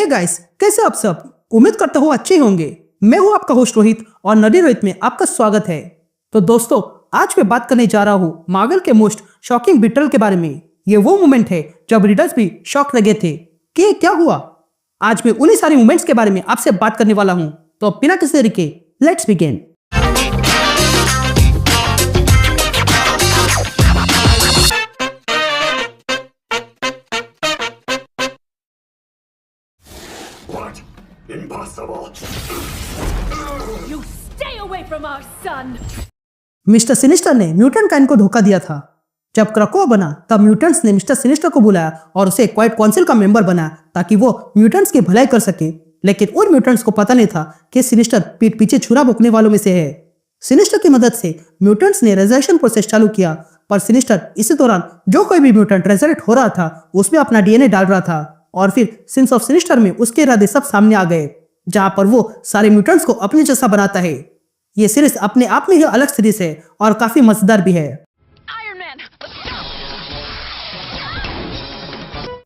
Hey guys, कैसे आप सब? उम्मीद करता हूँ अच्छे होंगे। मैं हूँ आपका होस्ट रोहित और नडी रोहित में आपका स्वागत है। तो दोस्तों, आज मैं बात करने जा रहा हूँ मार्वल के मोस्ट शॉकिंग बिट्रेयल के बारे में। ये वो मोमेंट है जब रीडर्स भी शॉक लगे थे कि ये क्या हुआ। आज मैं उन्हीं सारे मोमेंट्स के बारे में आपसे बात करने वाला हूँ। तो बिना किसी देरी के let's begin. Impossible. You stay away from our son. Mister sinister ने म्यूटेंट काइन को धोखा दिया था। जब क्रकोआ बना तब म्यूटेंट्स ने मिस्टर सिनिस्टर को बुलाया और उसे क्वाइट काउंसिल का मेंबर बनाया ताकि वो म्यूटेंट्स की भलाई कर सके। लेकिन उन म्यूटेंट्स को पता नहीं था कि सिनिस्टर पीठ पीछे छुरा भोंकने वालों में से है। सिनिस्टर की मदद से म्यूटेंट्स ने रेजरेक्शन प्रोसेस चालू किया, पर सिनिस्टर इसी दौरान जो कोई भी म्यूटेंट रेजरेक्ट हो रहा था उसमें अपना डीएनए डाल रहा था। और फिर सिंस ऑफ सिनिस्टर में उसके इरादे सब सामने आ गए, जहां पर वो सारे म्यूटेंट्स को अपने जैसा बनाता है। ये सीरीज अपने आप में ही अलग सीरीज है और काफी मजेदार भी है।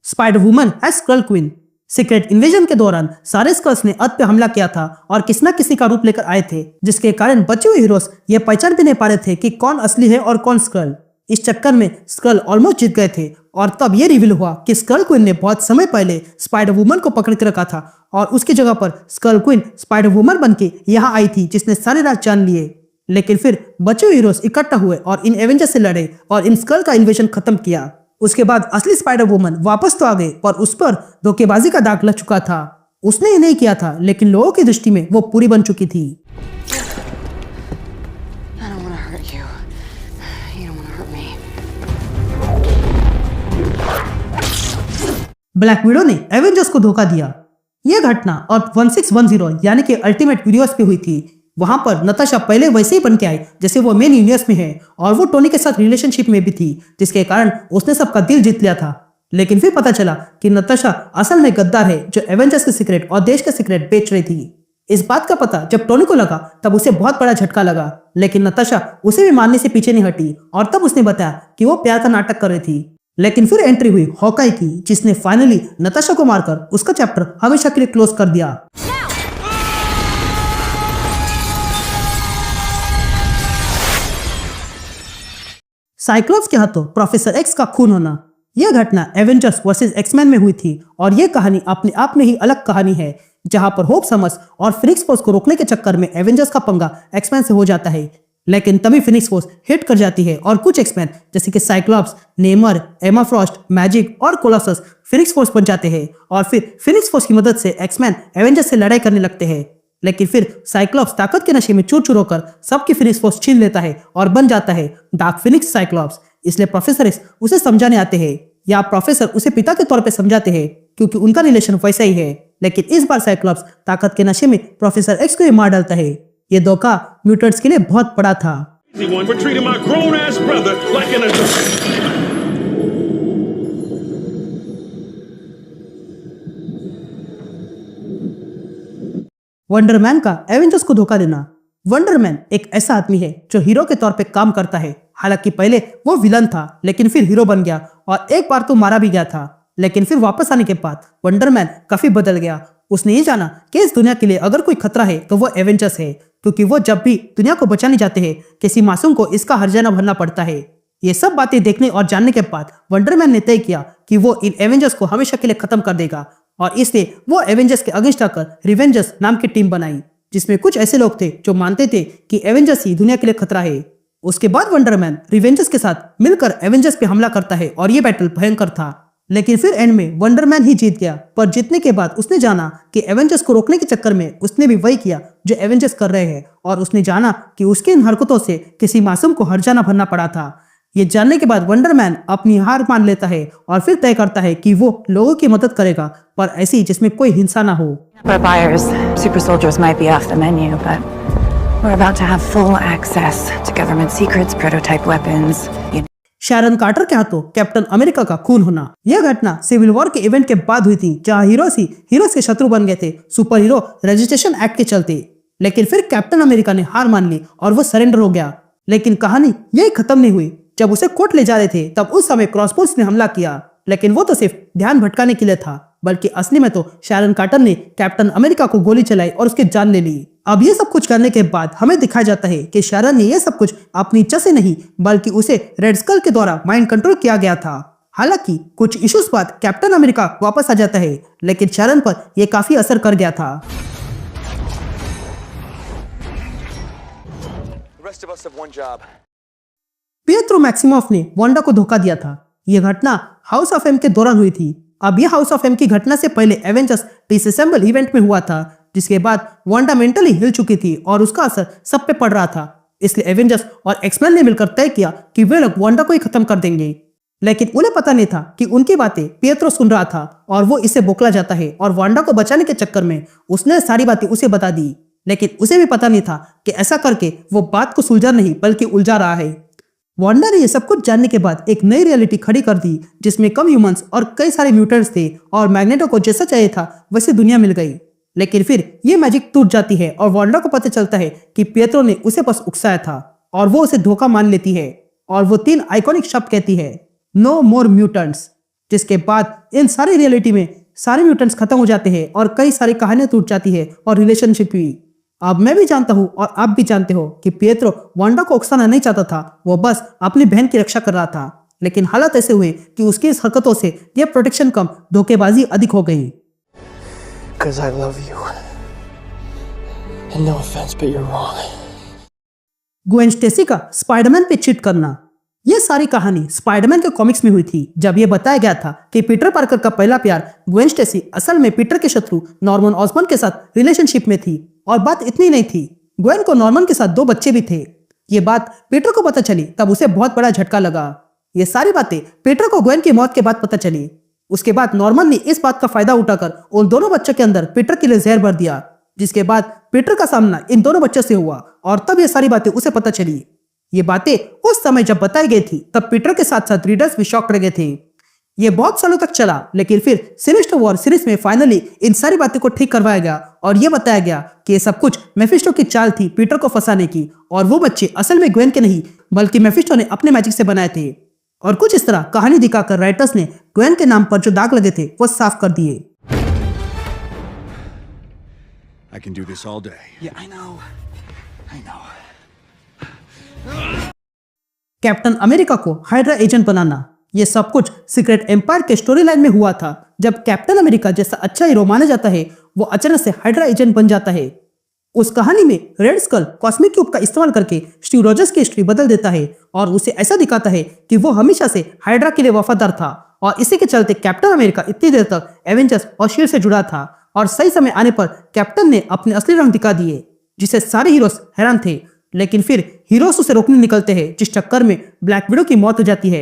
Spider Woman as Skrull queen. Secret Invasion के दौरान सारे स्कल्स ने अर्थ पे हमला किया था और किसी न किसी का रूप लेकर आए थे, जिसके कारण बचे हुए हीरोज ये पहचान भी नहीं पा रहे थे कि कौन असली है और कौन स्क्रल। इस चक्कर में स्क्रल ऑलमोस्ट जीत गए थे और तब ये रिवील हुआ कि स्क्रल क्वीन ने बहुत समय पहले स्पाइडर वुमन को पकड़ के रखा था और उसकी जगह पर स्क्रल क्वीन स्पाइडर वुमन बनके यहाँ आई थी, जिसने सारे राज जान लिए। लेकिन फिर बचे हुए हीरोज इकट्ठा हुए और इन एवेंजर्स से लड़े और इन स्क्रल का इन्वेजन खत्म किया। उसके बाद असली स्पाइडर वुमन वापस तो आ गई, पर उस पर धोखेबाजी का दाग लग चुका था। उसने ये नहीं किया था, लेकिन लोगों की दृष्टि में वो पूरी बन चुकी थी। ब्लैक विडो ने एवेंजर्स को धोखा दिया। यह घटना और 1610 यानी कि अल्टीमेट यूनिवर्स पे हुई थी। वहां पर नताशा पहले वैसे ही बन के आई जैसे वो मेन यूनिवर्स में है और वो टोनी के साथ रिलेशनशिप में भी थी, जिसके कारण उसने सबका दिल जीत लिया था। लेकिन फिर पता चला कि नताशा असल में गद्दार है जो एवेंजर्स के सीक्रेट और देश के सीक्रेट बेच रही थी। इस बात का पता जब टोनी को लगा तब उसे बहुत बड़ा झटका लगा, लेकिन नताशा उसे भी मारने से पीछे नहीं हटी और तब उसने बताया कि वो प्यार का नाटक कर रही थी। लेकिन फिर एंट्री हुई हॉकाई की, जिसने फाइनली नताशा को मारकर उसका चैप्टर हमेशा के लिए क्लोज कर दिया। साइक्लोप्स के हाथों प्रोफेसर एक्स का खून होना। यह घटना एवेंजर्स वर्सेस एक्समैन में हुई थी और यह कहानी अपने आप में ही अलग कहानी है, जहां पर होप समस और फिनिक्स फोर्स को रोकने के चक्कर में एवेंजर्स का पंगा एक्समैन से हो जाता है। लेकिन तभी फिनिक्स फोर्स हिट कर जाती है और कुछ एक्समैन जैसे कि साइक्लोप्स, नेमर, एमा फ्रॉस्ट, मैजिक और कोलोसस फिनिक्स फोर्स बन जाते हैं और फिर फिनिक्स फोर्स की मदद से एक्समैन एवेंजर्स से लड़ाई करने लगते हैं। लेकिन फिर साइक्लोप्स ताकत के नशे में चूर होकर सबकी फिनिक्स फोर्स छीन लेता है और बन जाता है डार्क फिनिक्स साइक्लोप्स। इसलिए प्रोफेसर एक्स उसे समझाने आते हैं, या प्रोफेसर उसे पिता के तौर पे समझाते हैं क्योंकि उनका रिलेशन वैसा ही है। लेकिन इस बार साइक्लोप्स ताकत के नशे में प्रोफेसर एक्स को ही मार डालता है। ये धोखा म्यूटेंट्स के लिए बहुत बड़ा था। वंडरमैन का एवेंजर्स को धोखा देना। वंडरमैन एक ऐसा आदमी है जो हीरो के तौर पे काम करता है। हालांकि पहले वो विलन था, लेकिन फिर हीरो बन गया और एक बार तो मारा भी गया था। लेकिन फिर वापस आने के बाद वंडरमैन काफी बदल गया। उसने ये जाना कि इस दुनिया के लिए अगर कोई खतरा है तो वो एवेंजर्स है, क्योंकि वो जब भी दुनिया को बचाने जाते हैं किसी मासूम को इसका हर्जाना भरना पड़ता है। ये सब बातें देखने और जानने के बाद वंडरमैन ने तय किया कि वो इन एवेंजर्स को हमेशा के लिए खत्म कर देगा और इसलिए वो एवेंजर्स के अगेंस्ट आकर रिवेंजर्स नाम की टीम बनाई, जिसमें कुछ ऐसे लोग थे जो मानते थे कि एवेंजर्स ही दुनिया के लिए खतरा है। उसके बाद वंडरमैन रिवेंजर्स के साथ मिलकर एवेंजर्स पे हमला करता है और ये बैटल भयंकर था। लेकिन फिर एंड में वंडरमैन ही जीत गया, पर जीतने के बाद उसने जाना कि एवेंजर्स को रोकने के चक्कर में उसने भी वही किया जो एवेंजर्स कर रहे हैं और उसने जाना कि उसकी इन हरकतों से किसी मासूम को हर्जाना भरना पड़ा था। ये जानने के बाद वंडरमैन अपनी हार मान लेता है और फिर तय करता है कि वो लोगों की मदद करेगा, पर ऐसी जिसमें कोई हिंसा ना हो। Super soldiers might be off the menu, but we're about to have full access to government secrets, prototype weapons. Sharon Carter के हाथों कैप्टन अमेरिका का खून होना। यह घटना सिविल वॉर के इवेंट के बाद हुई थी, जहां हीरोज के शत्रु बन गए थे सुपर हीरो रजिस्ट्रेशन एक्ट के चलते। लेकिन फिर कैप्टन अमेरिका ने हार मान ली और वो सरेंडर हो गया। लेकिन कहानी यही खत्म नहीं हुई। जब उसे कोर्ट ले जा रहे थे तब उस समय क्रॉसबोन्स ने हमला किया, लेकिन वो तो सिर्फ ध्यान भटकाने के लिए था। बल्कि असली में तो शैरन कार्टर ने कैप्टन अमेरिका को गोली चलाई और उसकी जान ले ली। अब ये सब कुछ करने के बाद हमें दिखाया जाता है कि शैरन ने ये सब कुछ अपनी इच्छा से नहीं बल्कि उसे रेड स्कल के द्वारा माइंड कंट्रोल किया गया था। हालांकि कुछ इश्यूज बाद कैप्टन अमेरिका वापस आ जाता है, लेकिन शैरन पर यह काफी असर कर गया था। पिएत्रो मैक्सिमोफ ने वांडा को धोखा दिया था। यह घटना हाउस ऑफ एम के दौरान हुई थी। अब यह हाउस ऑफ एम की घटना से पहले एवेंजर्स डिसअसेंबल इवेंट में हुआ था, जिसके बाद वांडा मेंटली हिल चुकी थी और उसका असर सब पे पड़ रहा था। इसलिए एवेंजर्स और एक्समैन ने मिलकर तय किया कि वे लोग वांडा को ही खत्म कर देंगे, लेकिन उन्हें पता नहीं था कि उनकी बातें पिएत्रो सुन रहा था और वो इसे बौखला जाता है और वांडा को बचाने के चक्कर में उसने सारी बातें उसे बता दी। लेकिन उसे भी पता नहीं था कि ऐसा करके वो बात को सुलझा नहीं बल्कि उलझा रहा है। वांडा ने ये सब कुछ जानने के बाद एक नई रियलिटी खड़ी कर दी, जिसमें कम ह्यूमंस और कई सारे म्यूटेंट्स थे और मैग्नेटो को जैसा चाहिए था वैसी दुनिया मिल गई। लेकिन फिर ये मैजिक टूट जाती है और वांडा को पता चलता है कि पिएत्रो ने उसे बस उकसाया था और वो उसे धोखा मान लेती है और वो 3 आइकॉनिक शब्द कहती है, नो मोर म्यूटेंट्स। जिसके बाद इन सारी रियलिटी में सारे म्यूटेंट्स खत्म हो जाते हैं और कई सारी कहानियां टूट जाती है और रिलेशनशिप भी। अब मैं भी जानता हूँ और आप भी जानते हो कि पिएत्रो वांडा को उकसाना नहीं चाहता था, वो बस अपनी बहन की रक्षा कर रहा था। लेकिन हालात ऐसे हुए कि उसकी इस हरकतों से यह प्रोटेक्शन कम धोखेबाजी अधिक हो गई। Because I love you. And no offense, but you're wrong. Gwen Stacy का स्पाइडरमैन पे चीट करना। यह सारी कहानी स्पाइडरमैन के कॉमिक्स में हुई थी, जब यह बताया गया था कि पीटर पार्कर का पहला प्यार ग्वेन स्टेसी असल में पीटर के शत्रु नॉर्मन ऑसबॉर्न के साथ रिलेशनशिप में थी। और बात इतनी नहीं थी, ग्वेन को नॉर्मन के साथ 2 बच्चे भी थे। ये बात पीटर को पता चली तब उसे बहुत बड़ा झटका लगा। ये सारी बातें पीटर को ग्वेन की मौत के बाद पता चली। उसके बाद नॉर्मन ने इस बात का फायदा उठाकर उन दोनों बच्चों के अंदर पीटर के लिए जहर भर दिया, जिसके बाद पीटर का सामना इन दोनों बच्चों से हुआ और तब ये सारी बातें उसे पता चली। ये बातें उस समय जब बताई गई थी तब पीटर के साथ साथ रीडर्स भी शॉक रह गए थे। ये बहुत सालों तक चला, लेकिन फिर सिनिस्टर वॉर सीरीज में फाइनली इन सारी बातें को ठीक करवाया गया और ये बताया गया कि ये सब कुछ मेफिस्टो की चाल थी पीटर को फंसाने की, और वो बच्चे असल में ग्वेन के नहीं बल्कि मेफिस्टो ने अपने मैजिक से बनाए थे। और कुछ इस तरह कहानी दिखाकर राइटर्स ने ग्वेन के नाम पर जो दाग लगे थे वो साफ कर दिए। I can do this all day. Yeah, I know. Captain America को हाइड्रा एजेंट बनाना। ये सब कुछ सीक्रेट एम्पायर के स्टोरी लाइन में हुआ था, जब कैप्टन अमेरिका जैसा अच्छा हीरो माना जाता है वो अचानक से हाइड्रा एजेंट बन जाता है। उस कहानी में रेड स्कल कॉस्मिक क्यूब का इस्तेमाल करके स्टीव रॉजर्स की हिस्ट्री बदल देता है और उसे ऐसा दिखाता है कि वो हमेशा से हाइड्रा के लिए वफादार था, और इसी के चलते कैप्टन अमेरिका इतनी देर तक एवेंजर्स और शील्ड से जुड़ा था, और सही समय आने पर कैप्टन ने अपने असली रंग दिखा दिए, जिसे सारे हीरोज हैरान थे। लेकिन फिर हीरोज उसे रोकने निकलते हैं, जिस चक्कर में ब्लैक विडो की मौत हो जाती है।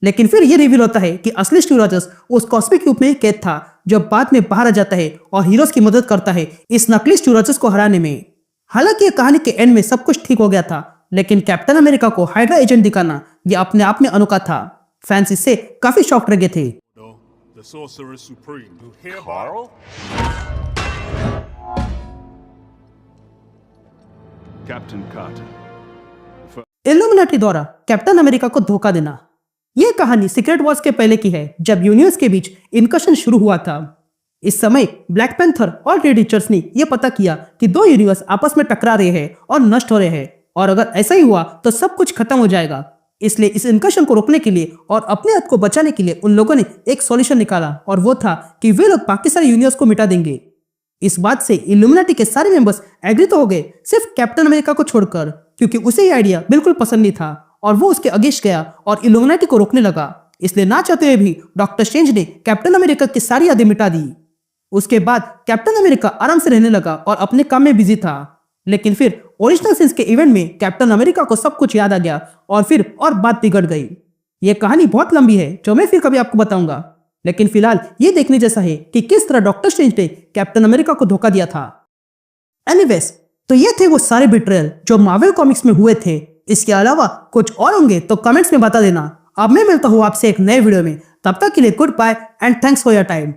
लेकिन फिर यह रिवील होता है कि असली स्टीव रॉजर्स उस कॉस्मिक क्यूब में ही कैद था, जो बाद में बाहर आ जाता है और हीरोज की मदद करता है इस नकली स्टीव रॉजर्स को हराने में। हालांकि यह कहानी के एंड में सब कुछ ठीक हो गया था, लेकिन कैप्टन अमेरिका को हाइड्रा एजेंट दिखाना यह अपने आप में अनोखा था। फैंस इससे काफी शॉक्ड रह गए थे। The Sorcerer Supreme, who hereby... Captain Carter. Illuminati द्वारा कैप्टन अमेरिका को धोखा देना। यह कहानी सीक्रेट वॉर्स के पहले की है, जब यूनिवर्स के बीच इनकशन शुरू हुआ था। इस समय ब्लैक पैंथर और रेड रिचर्ड्स ने यह पता किया कि 2 यूनिवर्स आपस में टकरा रहे हैं और नष्ट हो रहे हैं, और अगर ऐसा ही हुआ तो सब कुछ खत्म हो जाएगा। इसलिए इस इनकशन को रोकने के लिए और अपने अर्थ को बचाने के लिए उन लोगों ने एक सॉल्यूशन निकाला, और वो था कि वे लोग बाकी सारे यूनिवर्स को मिटा देंगे। इस बात से इल्यूमिनाटी के सारे मेंबर्स एग्री तो हो गए, सिर्फ कैप्टन अमेरिका को छोड़कर, क्योंकि उसे ये आइडिया बिल्कुल पसंद नहीं था और वो उसके अगेंस्ट गया और इल्यूमिनाटी को रोकने लगा। इसलिए ना चाहते हुए भी डॉक्टर स्ट्रेंज ने कैप्टन अमेरिका की सारी यादें मिटा दी। उसके बाद कैप्टन अमेरिका आराम से रहने लगा और अपने काम में बिजी था। लेकिन फिर ओरिजिनल सीन्स के इवेंट में कैप्टन अमेरिका को सब कुछ याद आ गया और फिर और बात बिगड़ गई। यह कहानी बहुत लंबी है, जो मैं फिर कभी आपको बताऊंगा, लेकिन फिलहाल ये देखने जैसा है कि किस तरह डॉक्टर स्ट्रेंज ने कैप्टन अमेरिका को धोखा दिया था। एनीवेज, तो ये थे वो सारे बिट्रेयल जो मार्वल कॉमिक्स में हुए थे। इसके अलावा कुछ और होंगे तो कमेंट्स में बता देना। अब मैं मिलता हूँ आपसे एक नए वीडियो में, तब तक के लिए good bye and thanks for your time.